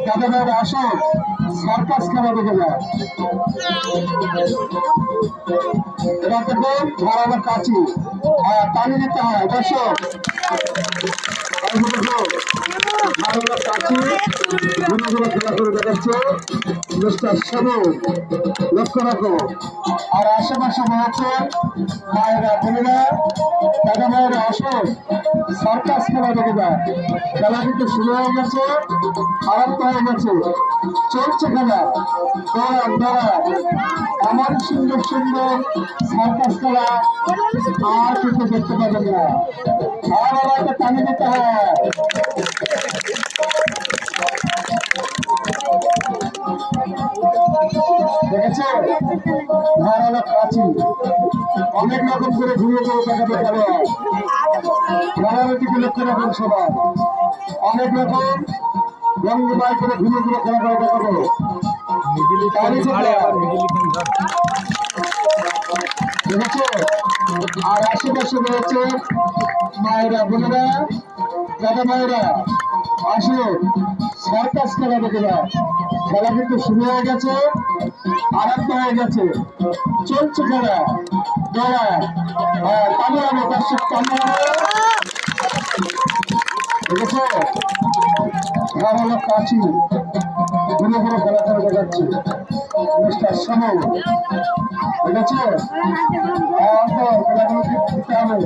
দাদাভাইয়ের আসো সার্কাস খেলা দেখে যায়। এবার দেখুন ধারালো কাচি টানি দিতে হয় দর্শক। ধারালো কাচি ঘুরে ঘুরে খেলা করে দেখাচ্ছে মিস্টার সাবু। লক্ষ্য রাখো। আর আশেপাশে রয়েছে মায়েরা বোনেরা দাদা ভাইয়েরা আসো সার্কাস খেলা দেখে যায়। খেলা কিন্তু শুরু হয়ে গেছে, আরম্ভ হয়ে গেছে, চলছে খেলা। আমার সুন্দর সুন্দর সার্কাস খেলা আর কিন্তু দেখতে পাবেন না। আর আমাকে টানি দিতে হয়। দেখেছো ধারালো কাচি অনেক রকম করে ঘুরে ঘুরে দেখাতে পারে। খেলার দিকে লক্ষ্য রাখুন সবাই। অনেক রকম রঙবাই করে ঘুরে ঘুরে খেলা করে দেখাবো। দেখেছো আর আশেপাশে রয়েছে মায়েরা বোনেরা দাদা মায়েরা আসো সার্কাস খেলা দেখে যাও। খেলা কিন্তু শুরু হয়ে গেছে, আরম্ভ হয়ে গেছে, চলছে খেলা। কামিয়াবো দর্শক কামিয়াবো। দেখেছো ধারালো কাচি ঘুরে ঘুরে খেলা করে দেখাচ্ছে মিস্টার সামু। দেখেছো খেলাগুলো দিতে হবে।